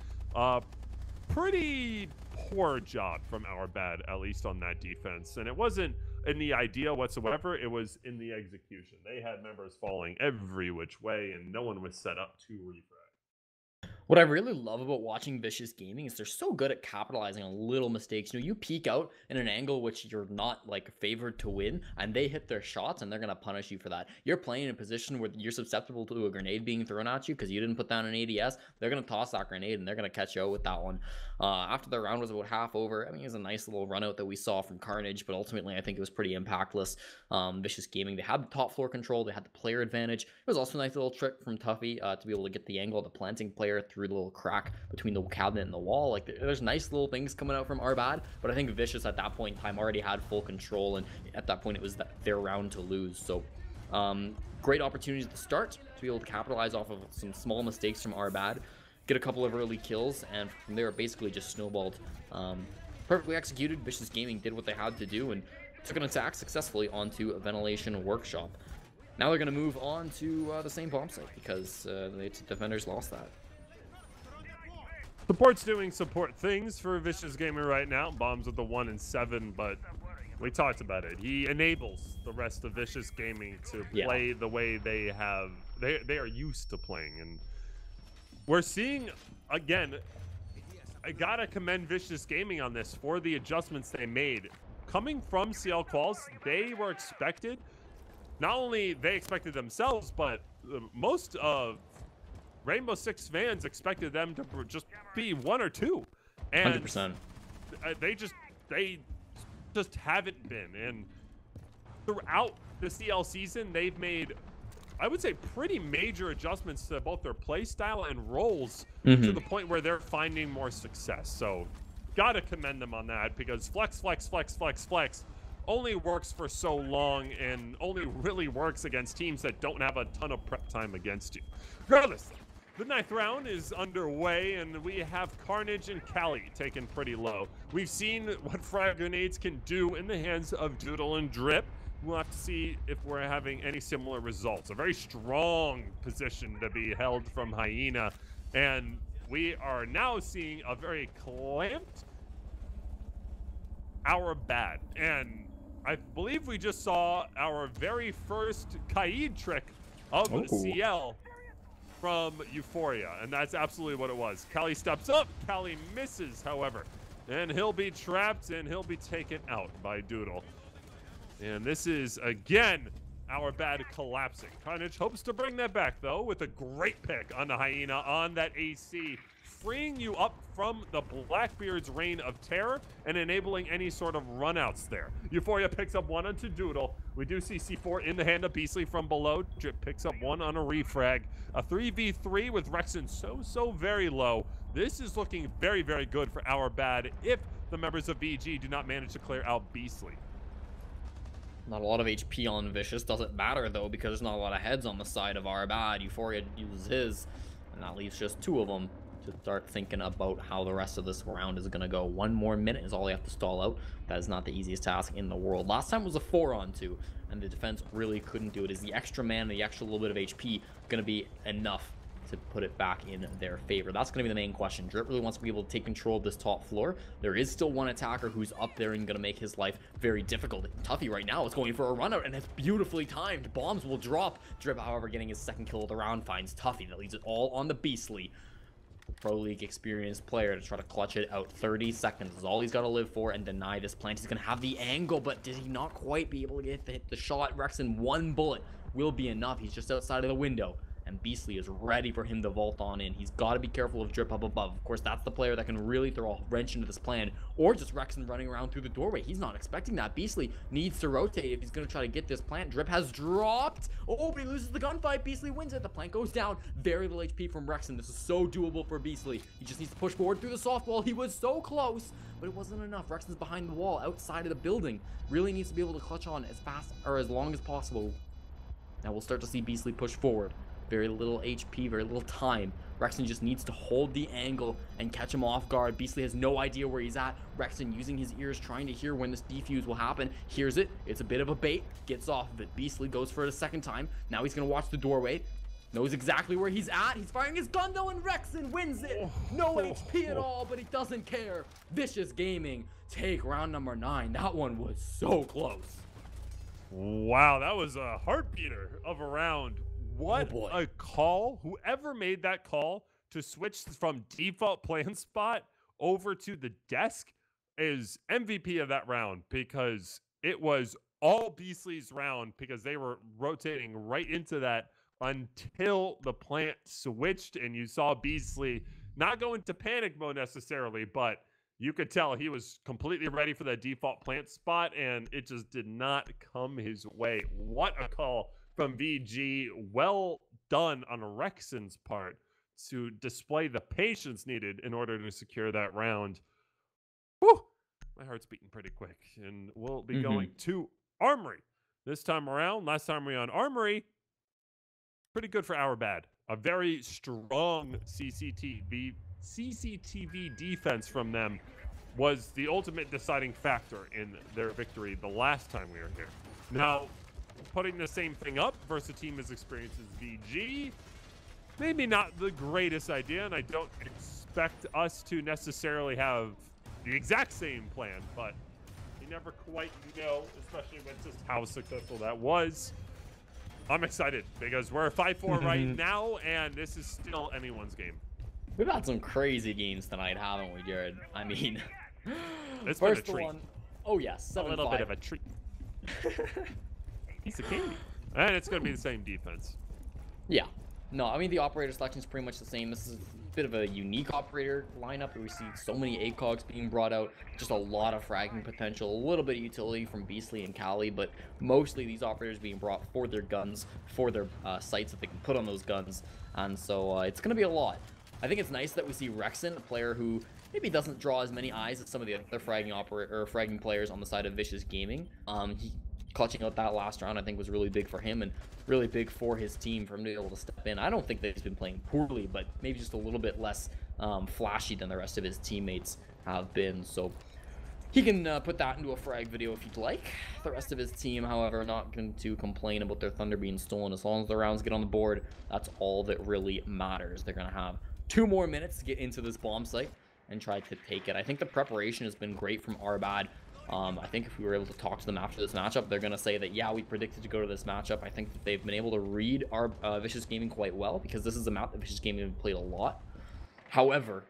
Pretty poor job from our bad, at least on that defense, and it wasn't in the idea whatsoever. It was in the execution. They had members falling every which way, and no one was set up to refrag. What I really love about watching Vicious Gaming is they're so good at capitalizing on little mistakes. You know, you peek out in an angle which you're not like favored to win, and they hit their shots, and they're gonna punish you for that. You're playing in a position where you're susceptible to a grenade being thrown at you because you didn't put down an ADS. They're gonna toss that grenade, and they're gonna catch you out with that one. After the round was about half over, I mean, it was a nice little run out that we saw from Carnage, but ultimately I think it was pretty impactless. Vicious Gaming, they had the top floor control, they had the player advantage. It was also a nice little trick from Tuffy to be able to get the angle of the planting player through the little crack between the cabinet and the wall. Like, there's nice little things coming out from Arbad, but I think Vicious at that point in time already had full control, and at that point it was their round to lose. So great opportunities at the start to be able to capitalize off of some small mistakes from Arbad, get a couple of early kills, and from there it basically just snowballed. Perfectly executed. Vicious Gaming did what they had to do and took an attack successfully onto a ventilation workshop. Now they're going to move on to the same bomb site because the defenders lost that. Support's doing support things for Vicious Gamer right now. Bombs with the 1 and 7, but we talked about it. He enables the rest of Vicious Gaming to play the way they are used to playing, and we're seeing again. I gotta commend Vicious Gaming on this for the adjustments they made. Coming from CL Quals, they were expected. Not only they expected themselves, but most of Rainbow Six fans expected them to just be 1 or 2, and 100%. They just haven't been. And throughout the CL season, they've made, I would say, pretty major adjustments to both their play style and roles to the point where they're finding more success. So gotta commend them on that, because flex only works for so long and only really works against teams that don't have a ton of prep time against you. Regardless, the 9th round is underway, and we have Carnage and Cali taken pretty low. We've seen what frag grenades can do in the hands of Doodle and Drip. We'll have to see if we're having any similar results. A very strong position to be held from Hyena, and we are now seeing a very clamped our bad. And I believe we just saw our very first Kaid trick of CL from Euphoria, and that's absolutely what it was. Cali steps up, Cali misses, however, and he'll be trapped and he'll be taken out by Doodle. And this is, again, our bad collapsing. Carnage hopes to bring that back, though, with a great pick on the Hyena on that AC, freeing you up from the Blackbeard's reign of terror and enabling any sort of runouts there. Euphoria picks up one onto Doodle. We do see C4 in the hand of Beastly from below. Drip picks up one on a refrag. A 3v3 with Rexen so very low. This is looking very, very good for our bad if the members of VG do not manage to clear out Beastly. Not a lot of HP on Vicious. Doesn't matter, though, because there's not a lot of heads on the side of Arbad. Euphoria uses his, and that leaves just 2 of them to start thinking about how the rest of this round is going to go. 1 more minute is all they have to stall out. That is not the easiest task in the world. Last time was a 4-on-2, and the defense really couldn't do it. Is the extra man, the extra little bit of HP going to be enough to put it back in their favor? That's going to be the main question. Drip really wants to be able to take control of this top floor. There is still one attacker who's up there and going to make his life very difficult. Tuffy right now is going for a run out, and it's beautifully timed. Bombs will drop. Drip, however, getting his 2nd kill of the round, finds Tuffy. That leaves it all on the Beastly. Pro League experienced player to try to clutch it out. 30 seconds is all he's got to live for and deny this plant. He's going to have the angle, but did he not quite be able to hit the shot? Rexen, one bullet will be enough. He's just outside of the window, and Beastly is ready for him to vault on in. He's got to be careful of Drip up above. Of course, that's the player that can really throw a wrench into this plan, or just Rexen running around through the doorway. He's not expecting that. Beastly needs to rotate if he's going to try to get this plant. Drip has dropped. Oh, but he loses the gunfight. Beastly wins it. The plant goes down. Very little HP from Rexen. This is so doable for Beastly. He just needs to push forward through the soft wall. He was so close, but it wasn't enough. Rexen's behind the wall, outside of the building. Really needs to be able to clutch on as fast or as long as possible. Now we'll start to see Beastly push forward. Very little HP, very little time. Rexen just needs to hold the angle and catch him off guard. Beastly has no idea where he's at. Rexen using his ears, trying to hear when this defuse will happen. Hears it. It's a bit of a bait. Gets off of it. Beastly goes for it a second time. Now he's going to watch the doorway. Knows exactly where he's at. He's firing his gun though, and Rexen wins it. No HP at all, but he doesn't care. Vicious Gaming take round number 9. That one was so close. Wow, that was a heartbeater of a round. What a call. Whoever made that call to switch from default plan spot over to the desk is MVP of that round, because it was all Beastly's round, because they were rotating right into that until the plant switched, and you saw Beastly not go into panic mode necessarily, but you could tell he was completely ready for that default plant spot, and it just did not come his way. What a call from VG. Well done on Rexen's part to display the patience needed in order to secure that round. Whew, my heart's beating pretty quick, and we'll be going to Armory this time around. Last time we were on Armory, pretty good for our bad. A very strong CCTV defense from them was the ultimate deciding factor in their victory the last time we were here. Now, putting the same thing up versus a team as experienced as VG, maybe not the greatest idea, and I don't expect us to necessarily have the exact same plan, but you never quite know, especially with just how successful that was. I'm excited because we're 5-4 right now, and this is still anyone's game. We've had some crazy games tonight, haven't we, Jared? I mean, it's first been a treat. one, oh yes, 7-5. A little bit of a treat. Piece of candy. And it's going to be the same defense. Yeah. No, I mean, the operator selection is pretty much the same. This is a bit of a unique operator lineup. We see so many ACOGs being brought out. Just a lot of fragging potential. A little bit of utility from Beastly and Kali, but mostly these operators being brought for their guns, for their sights that they can put on those guns. And so it's going to be a lot. I think it's nice that we see Rexen, a player who maybe doesn't draw as many eyes as some of the other fragging players on the side of Vicious Gaming. He clutching out that last round, I think, was really big for him and really big for his team for him to be able to step in. I don't think that he's been playing poorly, but maybe just a little bit less flashy than the rest of his teammates have been. So he can put that into a frag video if he'd like. The rest of his team, however, not going to complain about their Thunder being stolen. As long as the rounds get on the board, that's all that really matters. They're going to have 2 more minutes to get into this bomb site and try to take it. I think the preparation has been great from Arbad. I think if we were able to talk to them after this matchup, they're going to say that, yeah, we predicted to go to this matchup. I think that they've been able to read our Vicious Gaming quite well, because this is a map that Vicious Gaming have played a lot. However,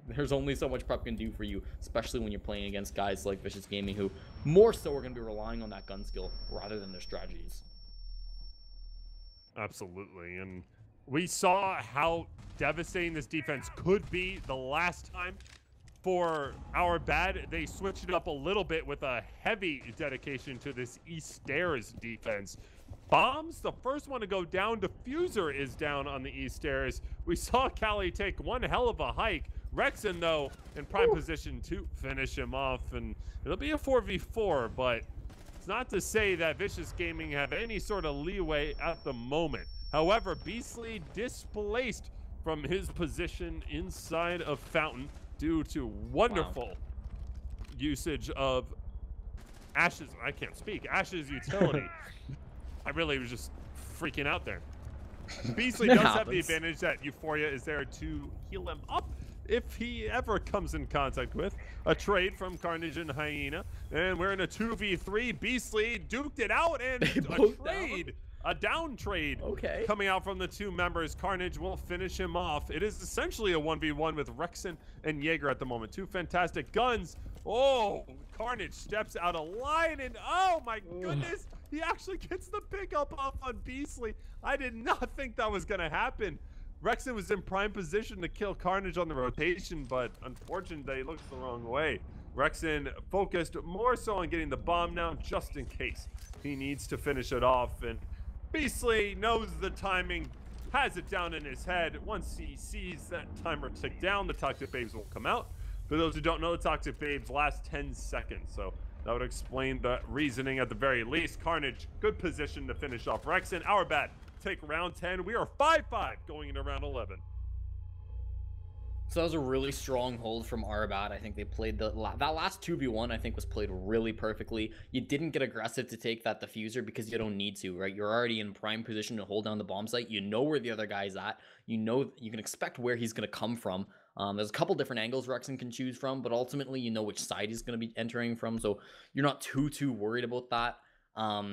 there's only so much prep can do for you, especially when you're playing against guys like Vicious Gaming, who more so are going to be relying on that gun skill rather than their strategies. Absolutely. And we saw how devastating this defense could be the last time. For our bad, they switched it up a little bit with a heavy dedication to this East Stairs defense. Bombs, the first one to go down. Diffuser is down on the East Stairs. We saw Kali take one hell of a hike. Rexen, though, in prime position to finish him off, and it'll be a 4v4, but it's not to say that Vicious Gaming have any sort of leeway at the moment. However, Beastly displaced from his position inside of Fountain due to wonderful usage of Ash's, I can't speak, Ash's utility. I really was just freaking out there. Beastly does have the advantage that Euphoria is there to heal him up if he ever comes in contact with a trade from Carnage and Hyena. And we're in a 2v3. Beastly duked it out, and a trade a down trade Okay. coming out from the two members. Carnage will finish him off. It is essentially a 1v1 with Rexen and Jaeger at the moment. Two fantastic guns. Oh, Carnage steps out of line, and oh my goodness, he actually gets the pickup off on Beastly. I did not think that was going to happen. Rexen was in prime position to kill Carnage on the rotation, but unfortunately, he looks the wrong way. Rexen focused more so on getting the bomb now, just in case he needs to finish it off. And Beastly knows the timing, has it down in his head. Once he sees that timer tick down, the Toxic Babes will come out. For those who don't know, the Toxic Babes last 10 seconds, so that would explain the reasoning at the very least. Carnage, good position to finish off Rexen. Our bad. Take round 10. We are 5-5 going into round 11. So that was a really strong hold from Arbat. I think they played that last 2v1 I think was played really perfectly. You didn't get aggressive to take that diffuser because you don't need to, right? You're already in prime position to hold down the bomb site. You know where the other guy's at. You know, you can expect where he's going to come from. There's a couple different angles Rexen can choose from, but ultimately you know which side he's going to be entering from, so you're not too worried about that.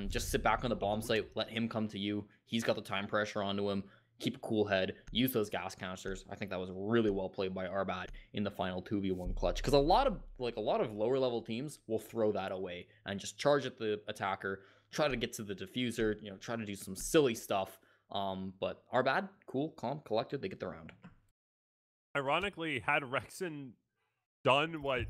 Just sit back on the bomb site, let him come to you. He's got the time pressure onto him. Keep a cool head, use those gas canisters. I think that was really well played by Arbat in the final 2v1 clutch, because a lot of lower level teams will throw that away and just charge at the attacker, try to get to the diffuser, you know, try to do some silly stuff. But Arbat, cool, calm, collected, they get the round. Ironically, had Rexen done what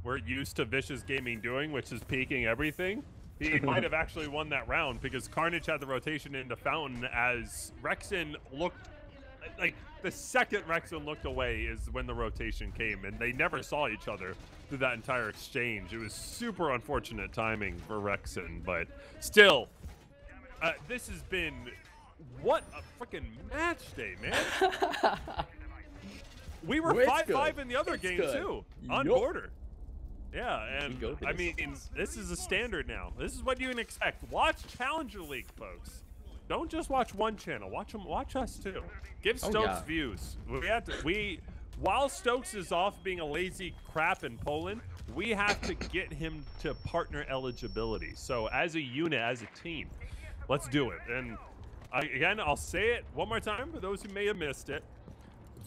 we're used to Vicious Gaming doing, which is peeking everything, he might have actually won that round, because Carnage had the rotation into Fountain as Rexen looked, like the second Rexen looked away is when the rotation came, and they never saw each other through that entire exchange. It was super unfortunate timing for Rexen, but still, this has been, what a freaking match day, man. We were 5-5 in the other game too, on border. Yeah, and I mean, this is a standard now. This is what you can expect. Watch Challenger League, folks. Don't just watch one channel. Watch us too. Give Stokes views. While Stokes is off being a lazy crap in Poland, we have to get him to partner eligibility. So as a unit, as a team, let's do it. And again, I'll say it one more time for those who may have missed it.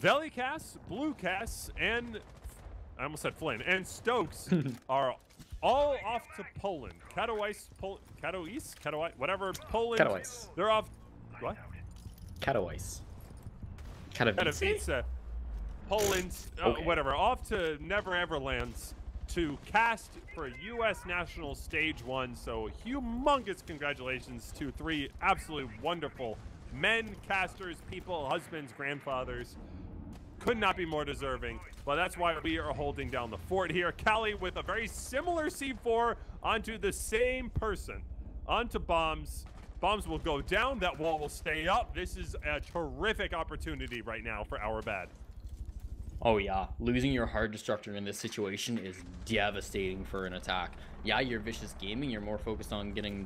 Velicast, Bluecast, and I almost said Flynn, and Stokes are all off to Poland. Katowice, whatever, Poland. Katowice. They're off, what? Katowice. Katowice. Poland, whatever, off to Never Everlands to cast for U.S. National Stage 1. So humongous congratulations to three absolutely wonderful men, casters, people, husbands, grandfathers. Could not be more deserving. Well, that's why we are holding down the fort here. Cali with a very similar C4 onto the same person. Onto bombs. Bombs will go down. That wall will stay up. This is a terrific opportunity right now for our bad. Oh yeah, losing your hard destructor in this situation is devastating for an attack. Yeah, you're Vicious Gaming, you're more focused on getting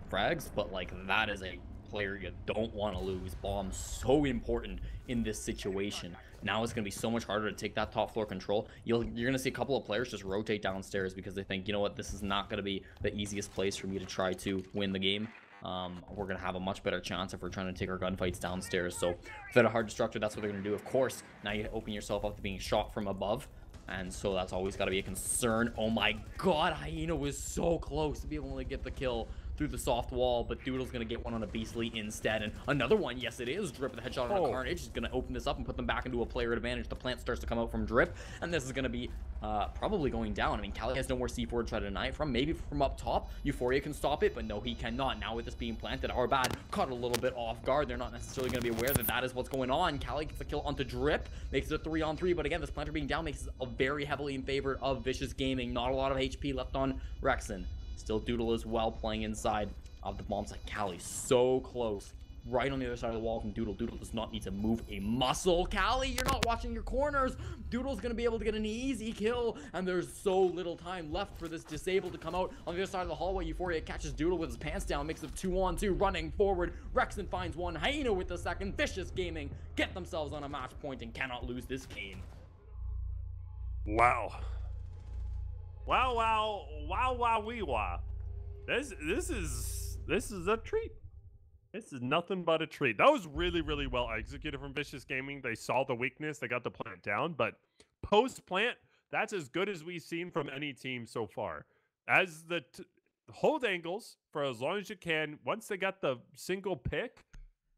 frags, but like that is a player you don't want to lose. Bomb's so important in this situation. Now it's going to be so much harder to take that top floor control. You're going to see a couple of players just rotate downstairs because they think, you know what, this is not going to be the easiest place for me to try to win the game. We're going to have a much better chance if we're trying to take our gunfights downstairs. So without a hard destructor, that's what they're going to do. Of course, now you open yourself up to being shot from above. And so that's always got to be a concern. Oh my god, Hyena was so close to be able to get the kill through the soft wall, but Doodle's going to get one on a Beastly instead. And another one, yes it is, Drip with a headshot on a Carnage. He's going to open this up and put them back into a player advantage. The plant starts to come out from Drip, and this is going to be probably going down. I mean, Cali has no more C4 to try to deny it from. Maybe from up top, Euphoria can stop it, but no, he cannot. Now with this being planted, Arbat caught a little bit off guard. They're not necessarily going to be aware that that is what's going on. Cali gets the kill onto Drip, makes it a 3-on-3, but again, this planter being down makes it very heavily in favor of Vicious Gaming. Not a lot of HP left on Rexen. Still Doodle as well playing inside of the bombs. Like Cali so close, right on the other side of the wall from Doodle. Doodle does not need to move a muscle. Cali, you're not watching your corners. Doodle's gonna be able to get an easy kill, and there's so little time left for this Disable to come out on the other side of the hallway. Euphoria catches Doodle with his pants down, makes it 2-on-2, running forward. Rexen finds one, Hyena with the second. Vicious Gaming get themselves on a match point and cannot lose this game. Wow. Wow, wee wah. This is a treat. This is nothing but a treat. That was really, really well executed from Vicious Gaming. They saw the weakness, they got the plant down, but post-plant, that's as good as we've seen from any team so far. As the hold angles for as long as you can, once they got the single pick,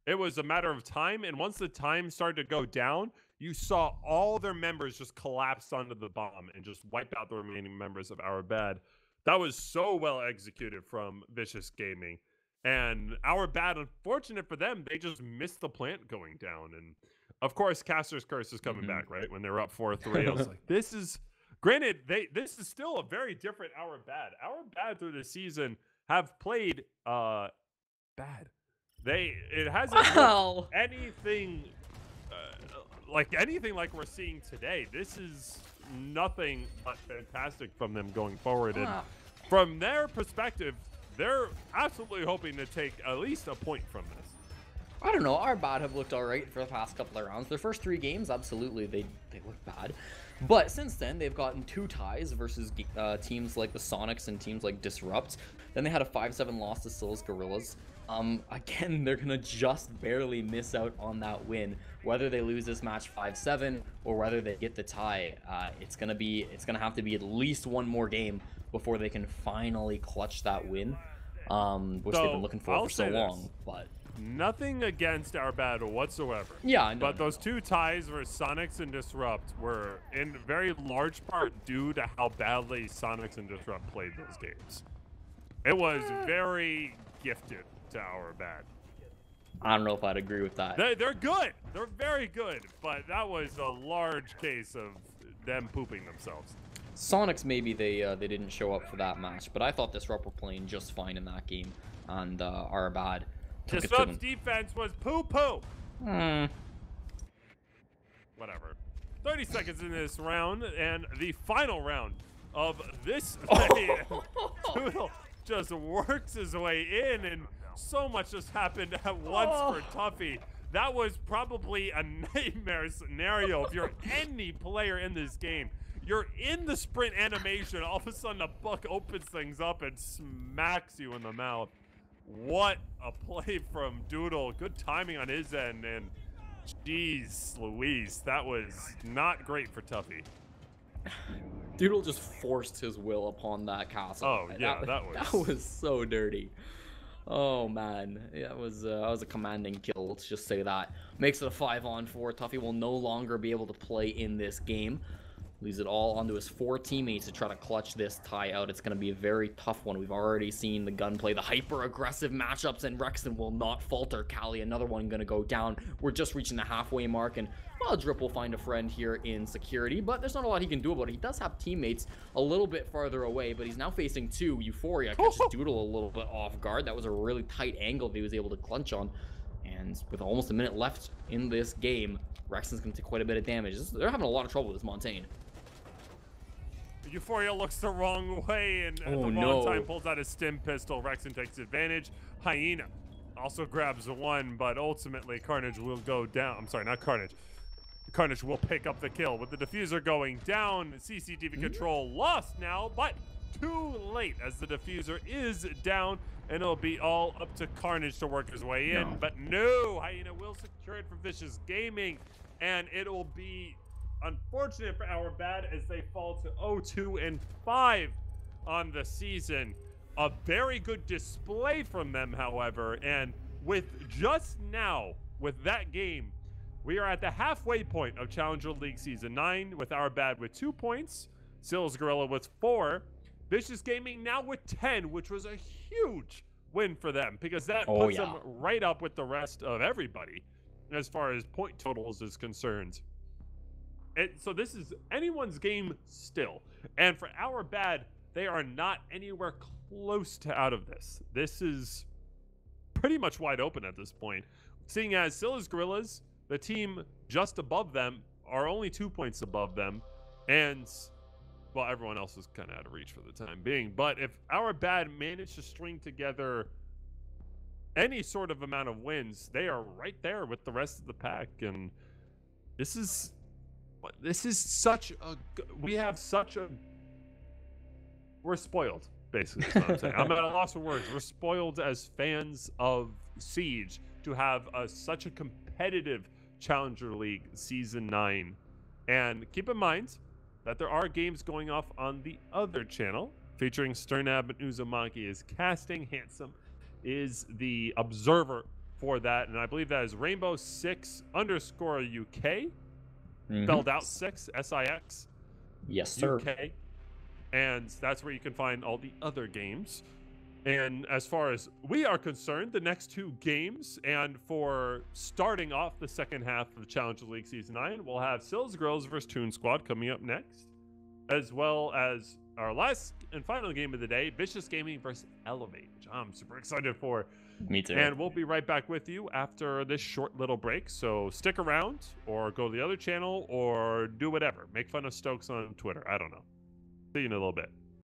it was a matter of time, and once the time started to go down, you saw all their members just collapse onto the bomb and just wipe out the remaining members of Our Bad. That was so well executed from Vicious Gaming. And Our Bad, unfortunate for them, they just missed the plant going down. And of course, Caster's Curse is coming back, right? When they're up 4-3, I was like, this is, granted, this is still a very different Our Bad. Our Bad through the season have played bad. It hasn't looked anything like we're seeing today. This is nothing but fantastic from them going forward. And from their perspective, they're absolutely hoping to take at least a point from this. I don't know. Our Bad have looked all right for the past couple of rounds. Their first 3 games, absolutely, they look bad. But since then, they've gotten 2 ties versus teams like the Sonics and teams like Disrupt. Then they had a 5-7 loss to Sills Gorillas. Again, they're gonna just barely miss out on that win. Whether they lose this match 5-7 or whether they get the tie, it's gonna have to be at least one more game before they can finally clutch that win, which they've been looking for so long. But nothing against Our Bad whatsoever. Yeah, but those 2 ties versus Sonics and Disrupt were in very large part due to how badly Sonics and Disrupt played those games. It was very gifted to Our Bad. I don't know if I'd agree with that. They're good. They're very good, but that was a large case of them pooping themselves. Sonics, maybe they didn't show up for that match, but I thought Disrupt were playing just fine in that game, and Our Bad took it to them. Disrupt's defense was poo-poo. Whatever. 30 seconds in this round, and the final round of this Doodle just works his way in, and so much just happened at once for Tuffy. That was probably a nightmare scenario if you're any player in this game. You're in the sprint animation, all of a sudden the buck opens things up and smacks you in the mouth. What a play from Doodle. Good timing on his end, and jeez Louise, that was not great for Tuffy. Doodle just forced his will upon that castle. Oh yeah, that was so dirty. Oh man, yeah, that was a commanding kill. Let's just say that. Makes it a 5-on-4. Tuffy will no longer be able to play in this game. Leaves it all onto his 4 teammates to try to clutch this tie out. It's going to be a very tough one. We've already seen the gunplay, the hyper-aggressive matchups, and Rexon will not falter. Kali, another one going to go down. We're just reaching the halfway mark, and well, Drip will find a friend here in security, but there's not a lot he can do about it. He does have teammates a little bit farther away, but he's now facing 2. Euphoria catches Doodle a little bit off guard. That was a really tight angle that he was able to clinch on, and with almost a minute left in this game, Rexon's going to take quite a bit of damage. They're having a lot of trouble with this Montaigne. Euphoria looks the wrong way and at the wrong time pulls out his stim pistol. Rexon takes advantage. Hyena also grabs 1, but ultimately Carnage will go down. I'm sorry, not Carnage. Carnage will pick up the kill. With the diffuser going down, CCTV control lost now, but too late as the diffuser is down, and it'll be all up to Carnage to work his way in. But no, Hyena will secure it for Vicious Gaming, and it'll be unfortunate for Our Bad as they fall to 0-2-5 on the season. A very good display from them, however, and with just now, with that game, we are at the halfway point of Challenger League Season 9 with Our Bad with 2 points, Sills Gorilla with 4, Vicious Gaming now with 10, which was a huge win for them because that puts them right up with the rest of everybody as far as point totals is concerned. So this is anyone's game still. And for Our Bad, they are not anywhere close to out of this. This is pretty much wide open at this point. Seeing as Sills Gorillas, the team just above them, are only 2 points above them. And, well, everyone else is kind of out of reach for the time being. But if Our Bad manage to string together any sort of amount of wins, they are right there with the rest of the pack. And this is such a, we're spoiled, basically is what I'm saying. I'm at a loss of words. We're spoiled as fans of Siege to have such a competitive Challenger League Season 9. And keep in mind that there are games going off on the other channel featuring Sternab and Uzumaki as casting. Handsome is the observer for that, and I believe that is Rainbow6_UK, spelled out 6, SIX. Yes, sir. UK, and that's where you can find all the other games. And as far as we are concerned, the next 2 games, and for starting off the second half of Challenger League Season 9, we'll have Sills Girls vs Toon Squad coming up next, as well as our last and final game of the day, Vicious Gaming vs Elevate, which I'm super excited for. Me too. And we'll be right back with you after this short little break. So stick around, or go to the other channel, or do whatever. Make fun of Stokes on Twitter. I don't know. See you in a little bit.